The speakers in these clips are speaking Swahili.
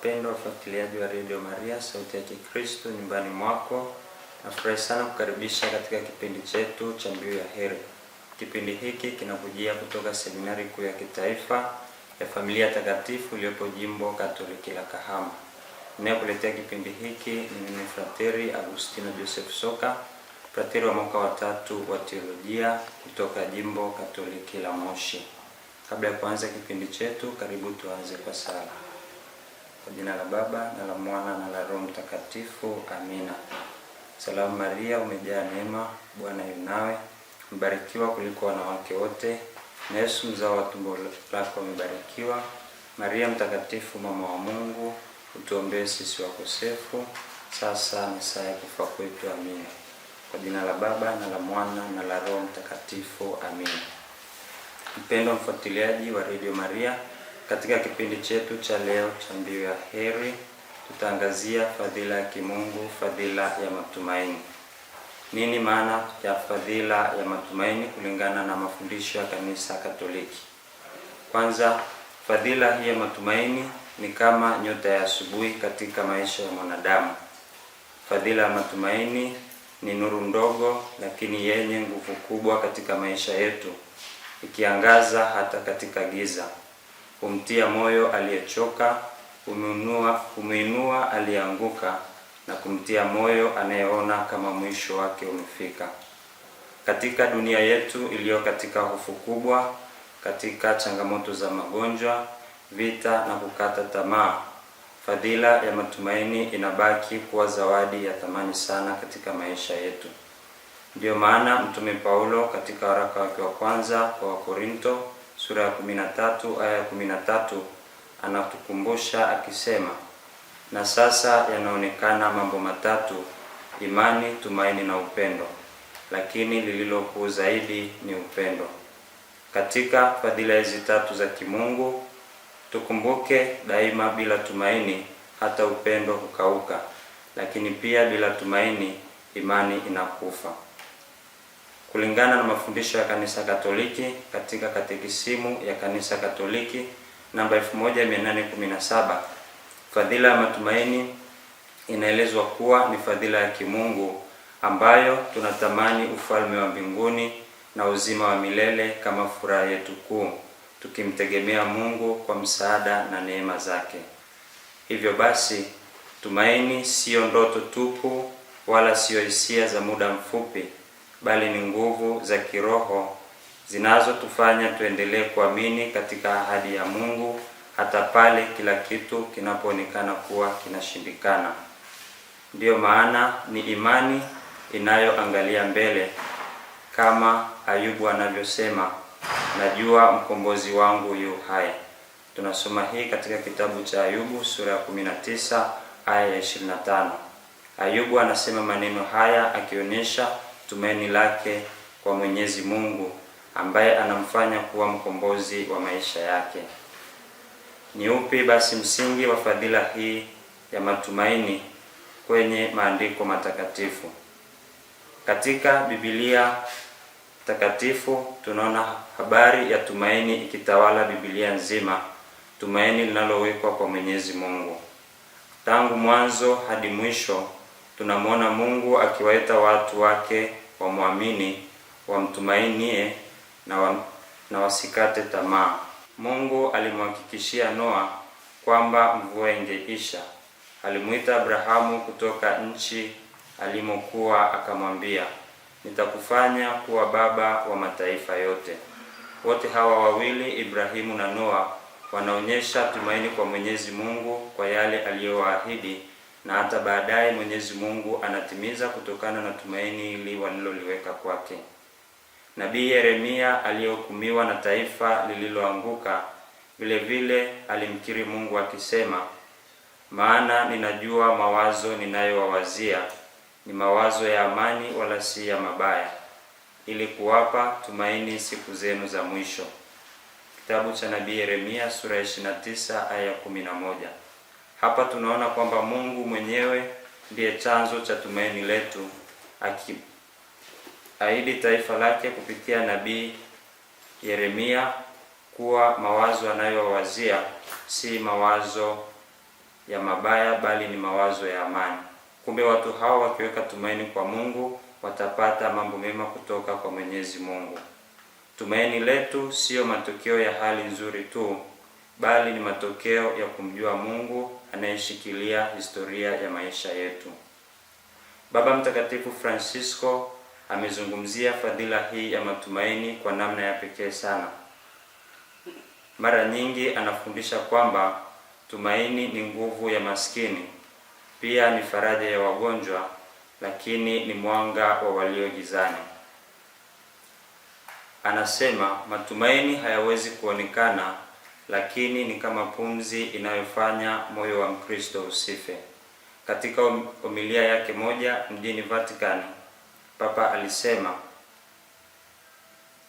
Wapendwa wafuatiliaji wa Radio Maria, sauti ya Kristo nyumbani mwako, nafurahi sana kukaribisha katika kipindi chetu cha Mbiu ya Heri. Kipindi hiki kinakujia kutoka Seminari Kuu ya Kitaifa ya Familia Takatifu iliyopo Jimbo Katoliki la Kahama. Ninayekuletea kipindi hiki ni mimi Frateri Agustino Joseph Soka, frateri wa mwaka wa 3 wa teolojia kutoka Jimbo Katoliki la Moshi. Kabla ya kuanza kipindi chetu, karibu tuanze kwa sala. Kwa jina la Baba na la Mwana na la Roho Mtakatifu, amina. Salamu Maria, umejaa neema, Bwana yu nawe, mbarikiwa kuliko wanawake wote, na Yesu mzao wa tumbo lako umebarikiwa. Maria mtakatifu, mama wa Mungu, utuombee sisi wakosefu, sasa na saa ya kufa kwetu, amina. Kwa jina la Baba na la Mwana na la Roho Mtakatifu, amina. Mpendwa mfuatiliaji wa Radio Maria, katika kipindi chetu cha leo cha Mbiu ya Heri, tutaangazia fadhila ya kimungu, fadhila ya matumaini. Nini maana ya fadhila ya matumaini kulingana na mafundisho ya Kanisa Katoliki? Kwanza, fadhila hii ya matumaini ni kama nyota ya asubuhi katika maisha ya mwanadamu. Fadhila ya matumaini ni nuru ndogo lakini yenye nguvu kubwa katika maisha yetu, ikiangaza hata katika giza. Kumtia moyo aliyechoka, kumuinua aliyeanguka, na kumtia moyo anayeona kama mwisho wake umefika. Katika dunia yetu iliyo katika hofu kubwa, katika changamoto za magonjwa, vita na kukata tamaa, fadhila ya matumaini inabaki kuwa zawadi ya thamani sana katika maisha yetu. Ndio maana Mtume Paulo katika waraka wake wa kwanza kwa Wakorinto sura ya 13 aya ya 13 anatukumbusha akisema, na sasa yanaonekana mambo matatu: imani, tumaini na upendo, lakini lililo kuu zaidi ni upendo. Katika fadhila hizi tatu za kimungu, tukumbuke daima, bila tumaini hata upendo hukauka, lakini pia bila tumaini imani inakufa. Kulingana na mafundisho ya Kanisa Katoliki katika Katekisimu ya Kanisa Katoliki namba 1817, fadhila ya matumaini inaelezwa kuwa ni fadhila ya kimungu ambayo tunatamani ufalme wa mbinguni na uzima wa milele kama furaha yetu kuu, tukimtegemea Mungu kwa msaada na neema zake. Hivyo basi, tumaini sio ndoto tupu wala sio hisia za muda mfupi, bali ni nguvu za kiroho zinazotufanya tuendelee kuamini katika ahadi ya Mungu hata pale kila kitu kinapoonekana kuwa kinashindikana. Ndiyo maana ni imani inayoangalia mbele, kama Ayubu anavyosema, najua mkombozi wangu yu hai. Tunasoma hii katika kitabu cha Ayubu sura ya 19 aya ya 25. Ayubu anasema maneno haya akionyesha tumaini lake kwa Mwenyezi Mungu ambaye anamfanya kuwa mkombozi wa maisha yake. Ni upi basi msingi wa fadhila hii ya matumaini kwenye maandiko matakatifu? Katika Biblia takatifu tunaona habari ya tumaini ikitawala Biblia nzima, tumaini linalowekwa kwa Mwenyezi Mungu. Tangu mwanzo hadi mwisho tunamwona Mungu akiwaita watu wake wamwamini, wamtumainie na wasikate tamaa. Mungu alimhakikishia Noa kwamba mvua ingeisha. Alimuita Abrahamu kutoka nchi alimokuwa akamwambia, nitakufanya kuwa baba wa mataifa yote. Wote hawa wawili, Ibrahimu na Noa, wanaonyesha tumaini kwa Mwenyezi Mungu kwa yale aliyowaahidi, na hata baadaye Mwenyezi Mungu anatimiza kutokana na tumaini hili waliloliweka kwake. Nabii Yeremia aliyehukumiwa na taifa lililoanguka vile vile alimkiri Mungu akisema, maana ninajua mawazo ninayowawazia ni mawazo ya amani wala si ya mabaya, ili kuwapa tumaini siku zenu za mwisho. Kitabu cha Nabii Yeremia sura ya 29 aya 11. Hapa tunaona kwamba Mungu mwenyewe ndiye chanzo cha tumaini letu, akiahidi taifa lake kupitia Nabii Yeremia kuwa mawazo anayowazia si mawazo ya mabaya, bali ni mawazo ya amani. Kumbe watu hao wakiweka tumaini kwa Mungu watapata mambo mema kutoka kwa Mwenyezi Mungu. Tumaini letu siyo matokeo ya hali nzuri tu, bali ni matokeo ya kumjua Mungu anayeshikilia historia ya maisha yetu. Baba Mtakatifu Francisco amezungumzia fadhila hii ya matumaini kwa namna ya pekee sana. Mara nyingi anafundisha kwamba tumaini ni nguvu ya maskini, pia ni faraja ya wagonjwa, lakini ni mwanga wa walio gizani. Anasema matumaini hayawezi kuonekana, lakini ni kama pumzi inayofanya moyo wa Mkristo usife. Katika homilia yake moja mjini Vatican, Papa alisema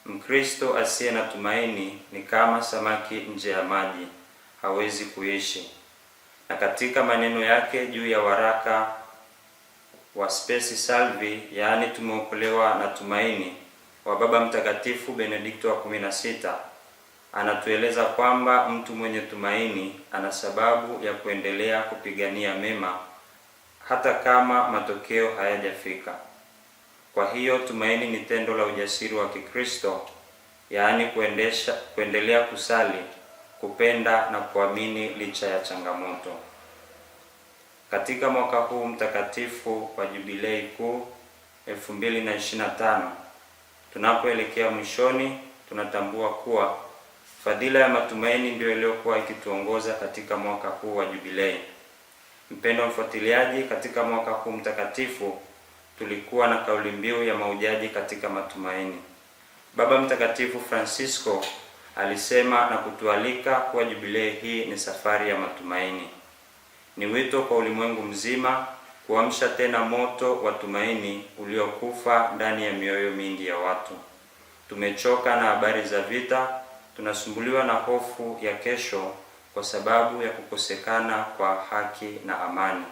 Mkristo asiye na tumaini ni kama samaki nje ya maji, hawezi kuishi. Na katika maneno yake juu ya waraka wa Spes Salvi, yaani tumeokolewa na tumaini, wa Baba Mtakatifu Benedikto wa 16, anatueleza kwamba mtu mwenye tumaini ana sababu ya kuendelea kupigania mema hata kama matokeo hayajafika. Kwa hiyo tumaini ni tendo la ujasiri wa Kikristo, yaani kuendelea kusali, kupenda na kuamini licha ya changamoto. Katika mwaka huu mtakatifu wa Jubilei Kuu 2025, tunapoelekea mwishoni, tunatambua kuwa fadhila ya matumaini ndio iliyokuwa ikituongoza katika mwaka huu wa Jubilei. Mpendwa mfuatiliaji, katika mwaka huu mtakatifu tulikuwa na kauli mbiu ya maujaji katika matumaini. Baba Mtakatifu Francisco alisema na kutualika kuwa Jubilei hii ni safari ya matumaini. Ni wito kwa ulimwengu mzima kuamsha tena moto wa tumaini uliokufa ndani ya mioyo mingi ya watu. Tumechoka na habari za vita, tunasumbuliwa na hofu ya kesho kwa sababu ya kukosekana kwa haki na amani.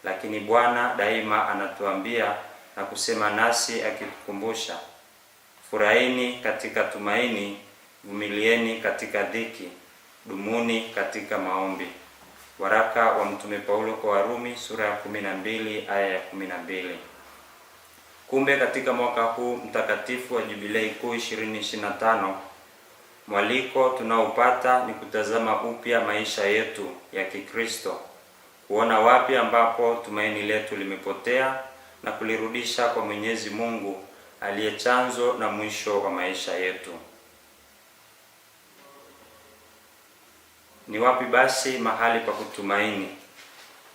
Lakini Bwana daima anatuambia na kusema nasi akitukumbusha, furahini katika tumaini, vumilieni katika dhiki, dumuni katika maombi. Waraka wa Mtume Paulo kwa Warumi sura ya 12 aya ya 12. Kumbe katika mwaka huu mtakatifu wa Jubilei Kuu 2025, mwaliko tunaopata ni kutazama upya maisha yetu ya Kikristo, kuona wapi ambapo tumaini letu limepotea na kulirudisha kwa Mwenyezi Mungu aliye chanzo na mwisho wa maisha yetu. Ni wapi basi mahali pa kutumaini?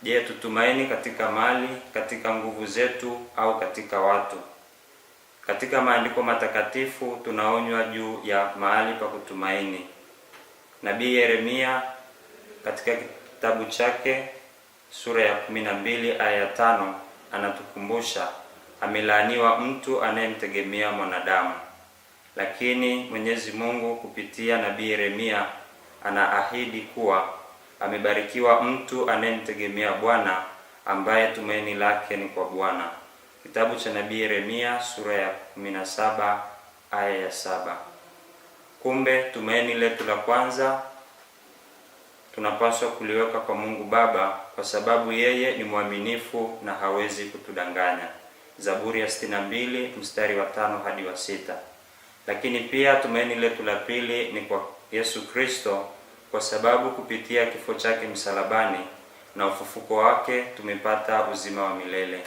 Je, tutumaini katika mali, katika nguvu zetu au katika watu? Katika maandiko matakatifu tunaonywa juu ya mahali pa kutumaini. Nabii Yeremia katika kitabu chake sura ya 12 aya ya 5 anatukumbusha, amelaaniwa mtu anayemtegemea mwanadamu. Lakini Mwenyezi Mungu kupitia Nabii Yeremia anaahidi kuwa amebarikiwa mtu anayemtegemea Bwana, ambaye tumaini lake ni kwa Bwana. Kitabu cha Nabii Yeremia sura ya 17 aya ya 7. Kumbe tumaini letu la kwanza tunapaswa kuliweka kwa Mungu Baba, kwa sababu yeye ni mwaminifu na hawezi kutudanganya. Zaburi ya 62 mstari wa 5 hadi wa 6. Lakini pia tumaini letu la pili ni kwa Yesu Kristo, kwa sababu kupitia kifo chake msalabani na ufufuko wake tumepata uzima wa milele.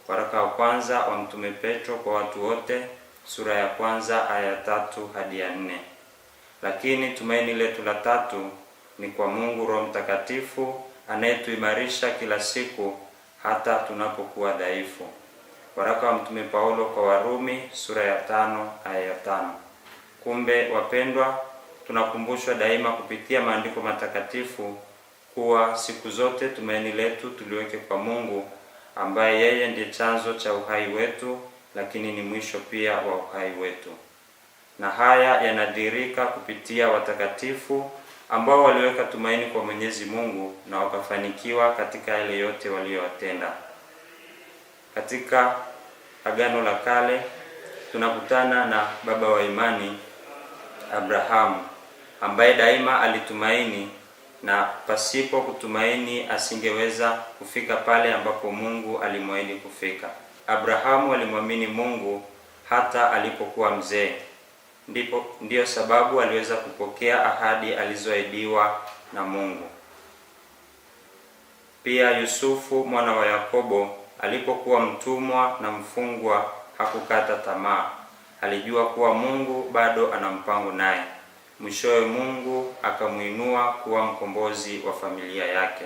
Waraka wa kwanza wa Mtume Petro kwa watu wote sura ya 1 aya ya 3 hadi ya 4. Lakini tumaini letu la tatu ni kwa Mungu Roho Mtakatifu anayetuimarisha kila siku hata tunapokuwa dhaifu. Waraka wa Mtume Paulo kwa Warumi sura ya 5 aya ya 5. Kumbe wapendwa, tunakumbushwa daima kupitia maandiko matakatifu kuwa siku zote tumaini letu tuliweke kwa Mungu, ambaye yeye ndiye chanzo cha uhai wetu, lakini ni mwisho pia wa uhai wetu. Na haya yanadhihirika kupitia watakatifu ambao waliweka tumaini kwa Mwenyezi Mungu na wakafanikiwa katika yale yote waliyotenda. Katika Agano la Kale tunakutana na baba wa imani Abrahamu, ambaye daima alitumaini na pasipo kutumaini asingeweza kufika pale ambapo Mungu alimwahidi kufika. Abrahamu alimwamini Mungu hata alipokuwa mzee. Ndiyo sababu aliweza kupokea ahadi alizoahidiwa na Mungu. Pia Yusufu mwana wa Yakobo alipokuwa mtumwa na mfungwa hakukata tamaa. Alijua kuwa Mungu bado ana mpango naye. Mwishowe Mungu akamuinua kuwa mkombozi wa familia yake.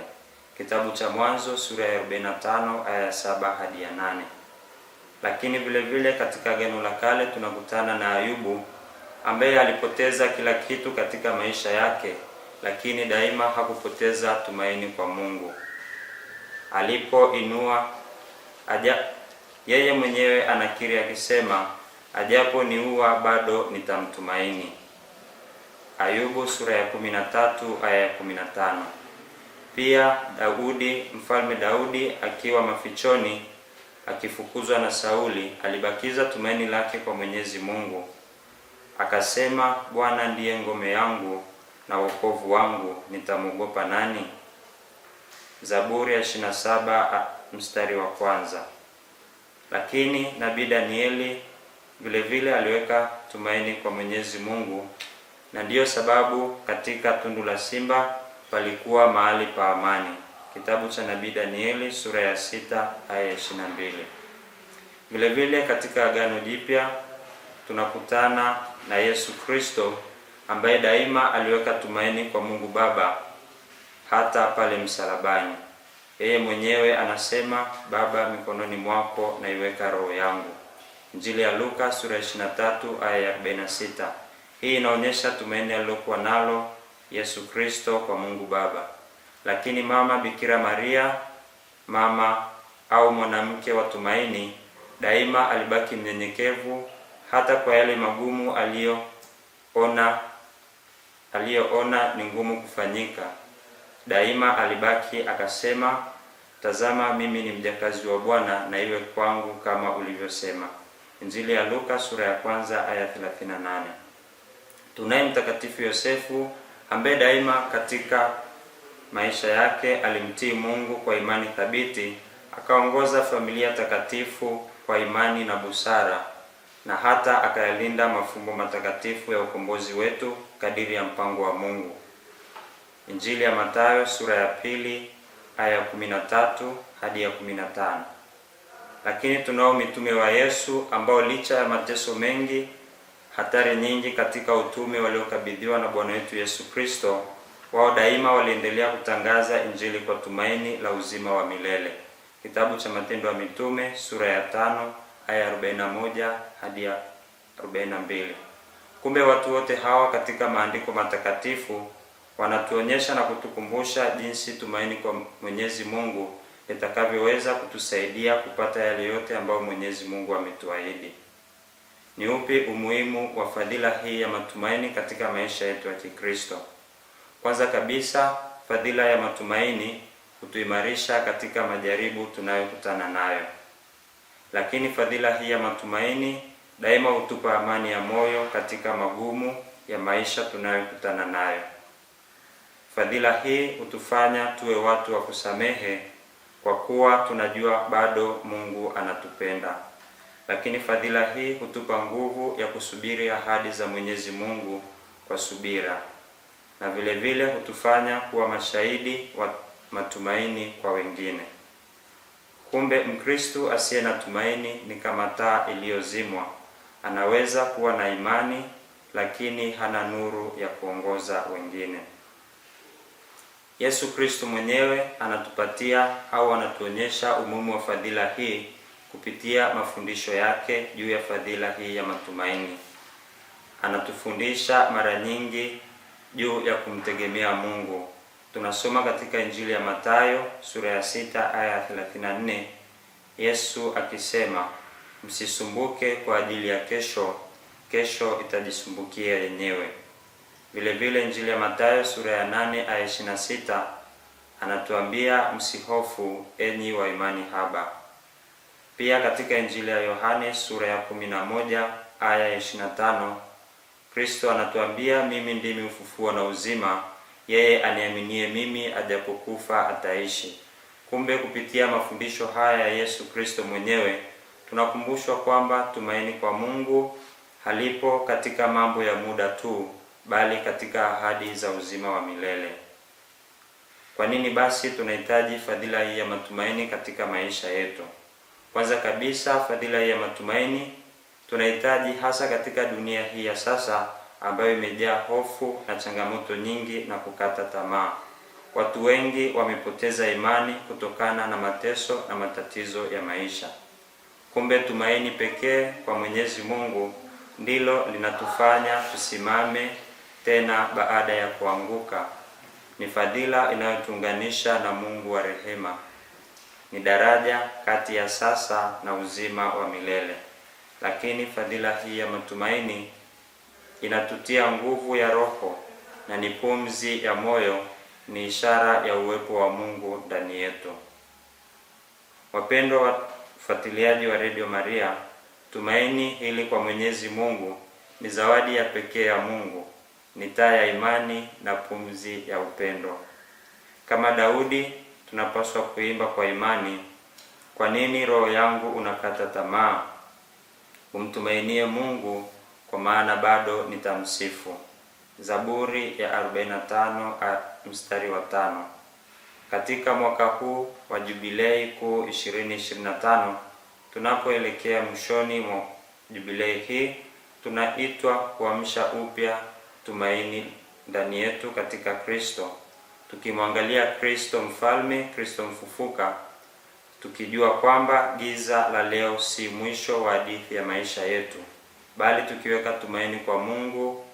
Kitabu cha Mwanzo sura ya 45 aya 7 hadi ya 8. Lakini vile vile katika Agano la Kale tunakutana na Ayubu ambaye alipoteza kila kitu katika maisha yake, lakini daima hakupoteza tumaini kwa Mungu. Yeye mwenyewe anakiri akisema, ajapo niua bado nitamtumaini. Ayubu sura ya 13 aya ya 15. Pia Mfalme Daudi akiwa mafichoni akifukuzwa na Sauli alibakiza tumaini lake kwa Mwenyezi Mungu. Akasema, Bwana ndiye ngome yangu na wokovu wangu, nitamwogopa nani? Zaburi ya 27 mstari wa kwanza. Lakini nabii Danieli vile vile aliweka tumaini kwa Mwenyezi Mungu, na ndiyo sababu katika tundu la simba palikuwa mahali pa amani. Kitabu cha nabii Danieli sura ya 6 aya 22. Vile vile katika Agano Jipya tunakutana na Yesu Kristo ambaye daima aliweka tumaini kwa Mungu Baba hata pale msalabani. Yeye mwenyewe anasema, Baba, mikononi mwako naiweka roho yangu. Injili ya Luka sura ya 23 aya ya 46. Hii inaonyesha tumaini alilokuwa nalo Yesu Kristo kwa Mungu Baba. Lakini mama Bikira Maria, mama au mwanamke wa tumaini, daima alibaki mnyenyekevu hata kwa yale magumu aliyoona ni ngumu kufanyika. Daima alibaki akasema, tazama mimi ni mjakazi wa Bwana, na iwe kwangu kama ulivyosema. Injili ya Luka sura ya 1 aya 38. Tunaye Mtakatifu Yosefu ambaye daima katika maisha yake alimtii Mungu kwa imani thabiti, akaongoza familia takatifu kwa imani na busara, na hata akayalinda mafumbo matakatifu ya ukombozi wetu kadiri ya mpango wa Mungu. Injili ya Mathayo sura ya 2 aya 13 hadi ya 15. Lakini tunao mitume wa Yesu ambao licha ya mateso mengi, hatari nyingi katika utume waliokabidhiwa na Bwana wetu Yesu Kristo, wao daima waliendelea kutangaza Injili kwa tumaini la uzima wa milele. Kitabu cha Matendo ya Mitume sura ya 5 aya 41 hadi ya 42. Kumbe watu wote hawa katika maandiko matakatifu wanatuonyesha na kutukumbusha jinsi tumaini kwa Mwenyezi Mungu litakavyoweza kutusaidia kupata yale yote ambayo Mwenyezi Mungu ametuahidi. Ni upi umuhimu wa fadhila hii ya matumaini katika maisha yetu ya Kikristo? Kwanza kabisa, fadhila ya matumaini hutuimarisha katika majaribu tunayokutana nayo. Lakini fadhila hii ya matumaini daima hutupa amani ya moyo katika magumu ya maisha tunayokutana nayo. Fadhila hii hutufanya tuwe watu wa kusamehe kwa kuwa tunajua bado Mungu anatupenda. Lakini fadhila hii hutupa nguvu ya kusubiri ahadi za Mwenyezi Mungu kwa subira. Na vile vile hutufanya kuwa mashahidi wa matumaini kwa wengine. Kumbe Mkristo asiye na tumaini ni kama taa iliyozimwa. Anaweza kuwa na imani lakini hana nuru ya kuongoza wengine. Yesu Kristo mwenyewe anatupatia au anatuonyesha umuhimu wa fadhila hii kupitia mafundisho yake juu ya fadhila hii ya matumaini. Anatufundisha mara nyingi juu ya kumtegemea Mungu. Tunasoma katika Injili ya Mathayo sura ya 6 aya 34, Yesu akisema, msisumbuke kwa ajili ya kesho, kesho itajisumbukia yenyewe. Vile vile Injili ya Mathayo sura ya 8 aya 26 anatuambia msihofu enyi wa imani haba. Pia katika Injili ya Yohane sura ya 11 aya 25 Kristo anatuambia, mimi ndimi ufufuo na uzima, yeye aniaminie mimi, ajapokufa ataishi. Kumbe kupitia mafundisho haya ya Yesu Kristo mwenyewe tunakumbushwa kwamba tumaini kwa Mungu halipo katika mambo ya muda tu, bali katika ahadi za uzima wa milele. Kwa nini basi tunahitaji fadhila hii ya matumaini katika maisha yetu? Kwanza kabisa, fadhila hii ya matumaini tunahitaji hasa katika dunia hii ya sasa ambayo imejaa hofu na changamoto nyingi na kukata tamaa. Watu wengi wamepoteza imani kutokana na mateso na matatizo ya maisha. Kumbe tumaini pekee kwa Mwenyezi Mungu ndilo linatufanya tusimame tena baada ya kuanguka. Ni fadhila inayotuunganisha na Mungu wa rehema. Ni daraja kati ya sasa na uzima wa milele. Lakini fadhila hii ya matumaini inatutia nguvu ya roho na ni pumzi ya moyo, ni ishara ya uwepo wa Mungu ndani yetu. Wapendwa wafuatiliaji wa Radio Maria, tumaini hili kwa Mwenyezi Mungu ni zawadi ya pekee ya Mungu, ni taa ya imani na pumzi ya upendo. Kama Daudi tunapaswa kuimba kwa imani, kwa nini roho yangu unakata tamaa? Umtumainie Mungu, kwa maana bado nitamsifu. Zaburi ya 45 mstari wa 5. Katika mwaka huu wa Jubilei Kuu 2025, tunapoelekea mwishoni mwa jubilei hii, tunaitwa kuamsha upya tumaini ndani yetu katika Kristo, tukimwangalia Kristo mfalme, Kristo mfufuka, tukijua kwamba giza la leo si mwisho wa hadithi ya maisha yetu, bali tukiweka tumaini kwa Mungu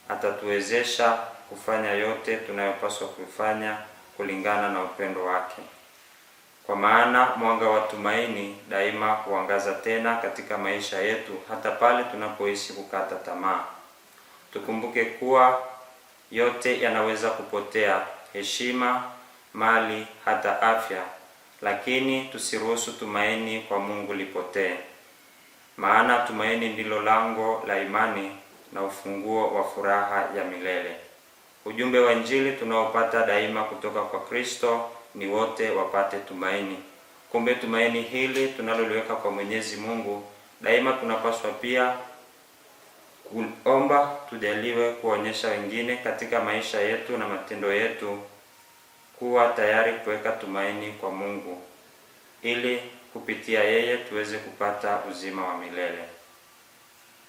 atatuwezesha kufanya yote tunayopaswa kufanya kulingana na upendo wake. Kwa maana mwanga wa tumaini daima huangaza tena katika maisha yetu, hata pale tunapohisi kukata tamaa. Tukumbuke kuwa yote yanaweza kupotea, heshima, mali, hata afya, lakini tusiruhusu tumaini kwa Mungu lipotee. Maana tumaini ndilo lango la imani na ufunguo wa furaha ya milele. Ujumbe wa Injili tunaopata daima kutoka kwa Kristo ni wote wapate tumaini. Kumbe tumaini hili tunaloliweka kwa Mwenyezi Mungu, daima tunapaswa pia kuomba tujaliwe kuonyesha wengine katika maisha yetu na matendo yetu kuwa tayari kuweka tumaini kwa Mungu, ili kupitia yeye tuweze kupata uzima wa milele.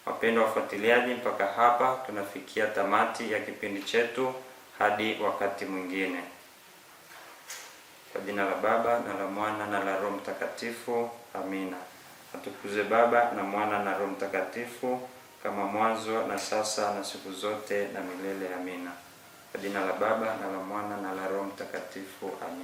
Wapendwa wafuatiliaji, mpaka hapa tunafikia tamati ya kipindi chetu. Hadi wakati mwingine. Kwa jina la Baba na la Mwana na la Roho Mtakatifu. Amina. Atukuzwe Baba na Mwana na Roho Mtakatifu, kama mwanzo na sasa na siku zote na milele. Amina. Kwa jina la Baba na la Mwana na la Roho Mtakatifu. Amina.